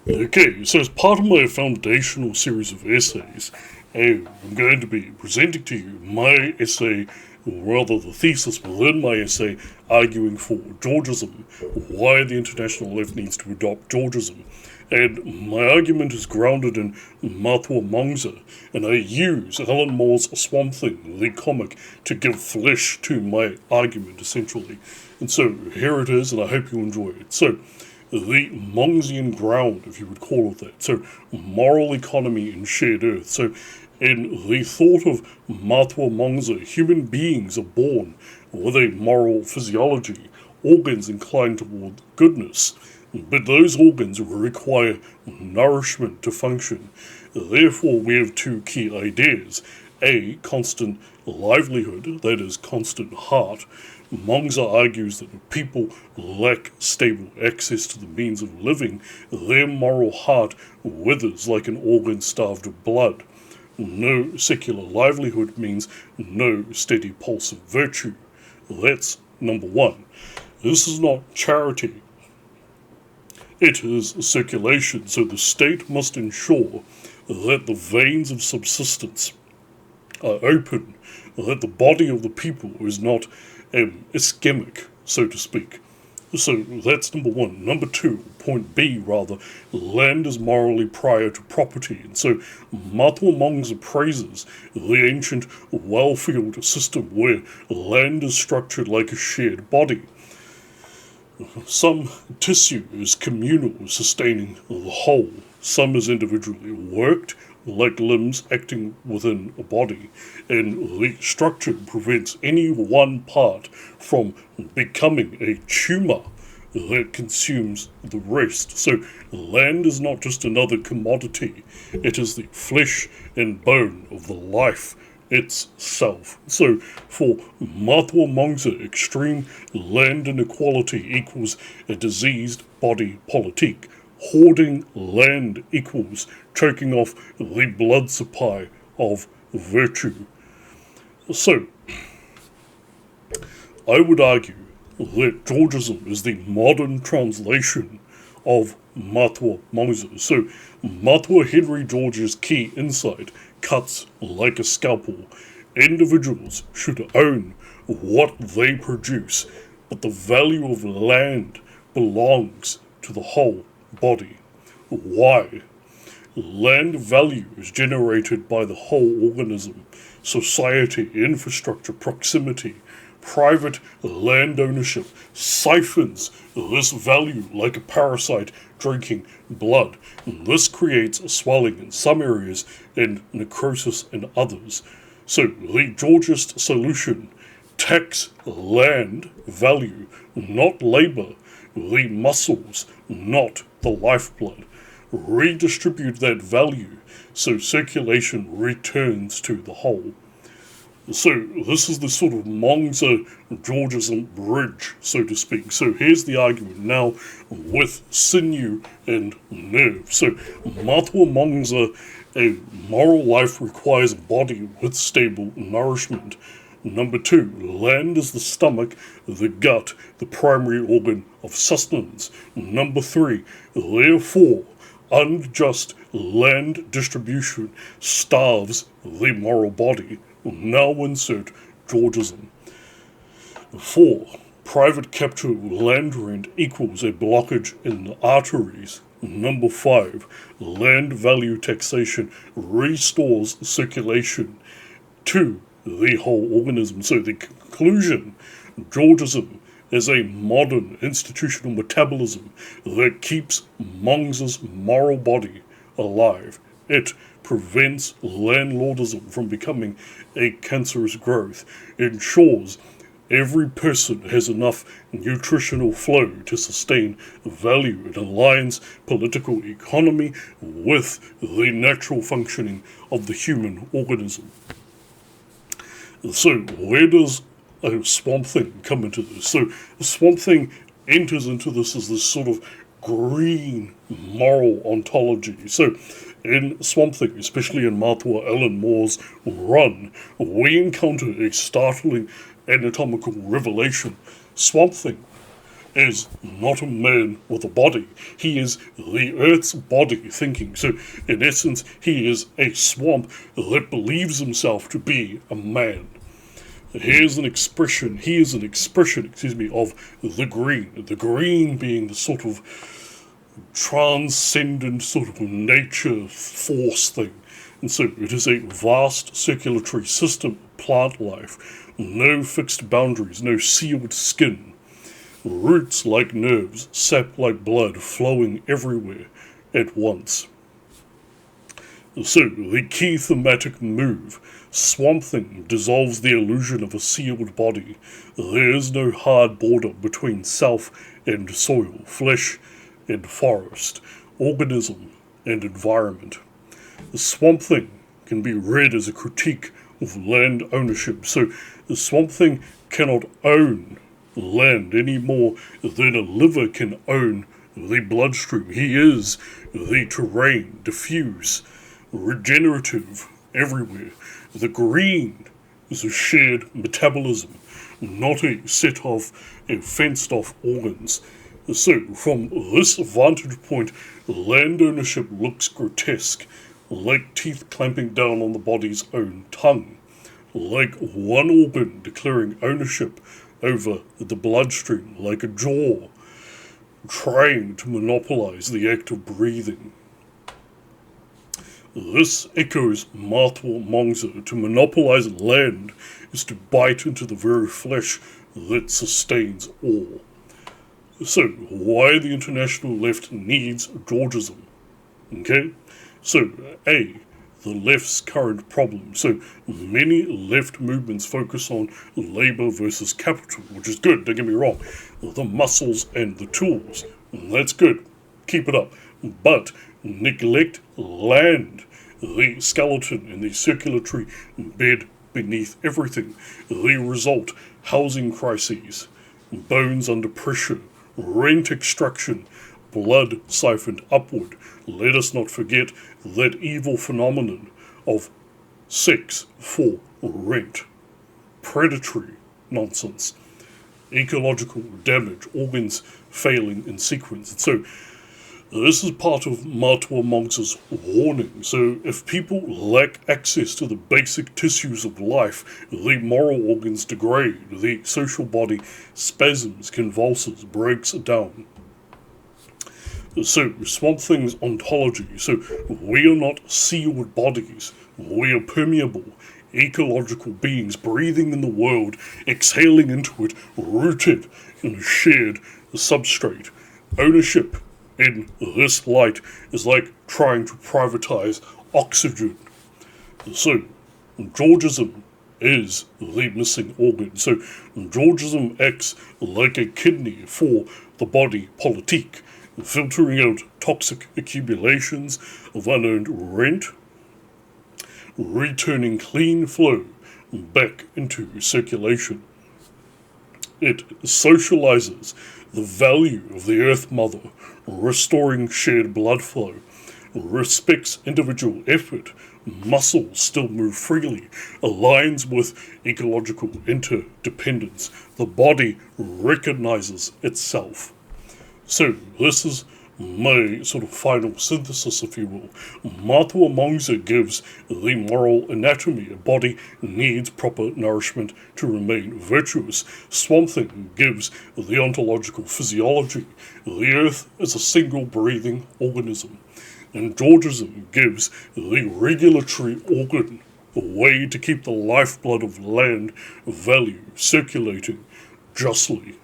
Okay, so as part of my foundational series of essays, I'm going to be presenting to you my essay, or rather the thesis within my essay, arguing for Georgism, why the international left needs to adopt Georgism. And my argument is grounded in Mathua Mongsa, and I use Alan Moore's Swamp Thing, the comic, to give flesh to my argument, essentially. And so here it is, and I hope you enjoy it. So, the Mongsian ground, if you would call it that. So, moral economy and shared earth. So, in the thought of Mathua Mongsa, human beings are born with a moral physiology, organs inclined toward goodness, but those organs require nourishment to function. Therefore, we have two key ideas. A, constant livelihood, that is, constant heart. Mongsa argues that if people lack stable access to the means of living, their moral heart withers like an organ starved of blood. No secular livelihood means no steady pulse of virtue. That's number one. This is not charity. It is circulation, so the state must ensure that the veins of subsistence are open, that the body of the people is not ischemic, so to speak. So that's number one. Number two, point B rather, land is morally prior to property. And so Mathua Mongsa praises the ancient well-field system where land is structured like a shared body. Some tissue is communal, sustaining the whole. Some is individually worked, like limbs acting within a body, and the structure prevents any one part from becoming a tumor that consumes the rest. So land is not just another commodity, it is the flesh and bone of the life itself. So for Mathua Mongsa, extreme land inequality equals a diseased body politique. Hoarding land equals choking off the blood supply of virtue. So, I would argue that Georgism is the modern translation of Mathua Mongsa. So, Mathua Henry George's key insight cuts like a scalpel. Individuals should own what they produce, but the value of land belongs to the whole body. Why? Land value is generated by the whole organism, society, infrastructure, proximity. Private land ownership siphons this value like a parasite drinking blood. This creates swelling in some areas and necrosis in others. So the Georgist solution: tax land value, not labor, the muscles, not the lifeblood. Redistribute that value so circulation returns to the whole. So this is the sort of Mongsa Georgism bridge, so to speak. So here's the argument now with sinew and nerve. So Mathua Mongsa, a moral life requires a body with stable nourishment. Number two, land is the stomach, the gut, the primary organ of sustenance. Number three, therefore, unjust land distribution starves the moral body. Now insert Georgism. 4. Private capture of land rent equals a blockage in the arteries. Number 5. Land value taxation restores circulation to the whole organism. So the conclusion: Georgism is a modern institutional metabolism that keeps Mongsa's moral body alive. It prevents landlordism from becoming a cancerous growth, ensures every person has enough nutritional flow to sustain value. It aligns political economy with the natural functioning of the human organism. So, where does a Swamp Thing come into this? So, the Swamp Thing enters into this as this sort of green moral ontology. So, in Swamp Thing, especially in Mathua Alan Moore's run, we encounter a startling anatomical revelation. Swamp Thing is not a man with a body. He is the earth's body thinking. So, in essence, he is a swamp that believes himself to be a man. He is an expression, of the green. The green being the sort of transcendent sort of nature force thing. And so it is a vast circulatory system, plant life, no fixed boundaries, no sealed skin, roots like nerves, sap like blood flowing everywhere at once. So, the key thematic move, Swamp Thing, dissolves the illusion of a sealed body. There is no hard border between self and soil, flesh and forest, organism and environment. The Swamp Thing can be read as a critique of land ownership. So the Swamp Thing cannot own land any more than a liver can own the bloodstream. He is the terrain, diffuse, regenerative, everywhere. The green is a shared metabolism, not a set of fenced-off organs. So, from this vantage point, land ownership looks grotesque, like teeth clamping down on the body's own tongue, like one organ declaring ownership over the bloodstream, like a jaw trying to monopolize the act of breathing. This echoes Matua Mongsa. To monopolize land is to bite into the very flesh that sustains all. So, why the international left needs Georgism? Okay? So, A, the left's current problem. So, many left movements focus on labor versus capital, which is good, don't get me wrong. The muscles and the tools. That's good. Keep it up. But neglect land, the skeleton and the circulatory bed beneath everything. The result, housing crises, bones under pressure, rent extraction, blood siphoned upward. Let us not forget that evil phenomenon of sex for rent. Predatory nonsense. Ecological damage, organs failing in sequence. And so, this is part of Matua Mongsa's warning. So, if people lack access to the basic tissues of life, the moral organs degrade, the social body spasms, convulses, breaks down. So, Swamp Thing's ontology. So, we are not sealed bodies. We are permeable, ecological beings breathing in the world, exhaling into it, rooted in a shared substrate. Ownership in this light is like trying to privatize oxygen. So, Georgism is the missing organ. So, Georgism acts like a kidney for the body politique, filtering out toxic accumulations of unearned rent, returning clean flow back into circulation. It socializes the value of the Earth Mother, restoring shared blood flow, respects individual effort, muscles still move freely, aligns with ecological interdependence. The body recognizes itself. So, this is my sort of final synthesis, if you will. Matua Mongsa gives the moral anatomy. A body needs proper nourishment to remain virtuous. Swamp Thing gives the ontological physiology. The earth is a single breathing organism. And Georgism gives the regulatory organ, a way to keep the lifeblood of land value circulating justly.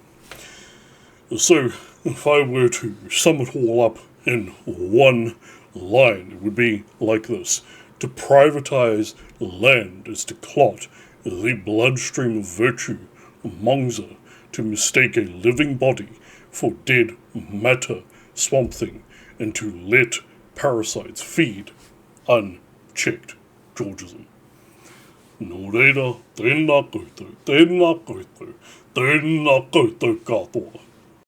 So, if I were to sum it all up in one line, it would be like this. To privatize land is to clot the bloodstream of virtue, Mongsa, to mistake a living body for dead matter, Swamp Thing, and to let parasites feed unchecked Georgism. Nō reira, tēnā koutou katoa.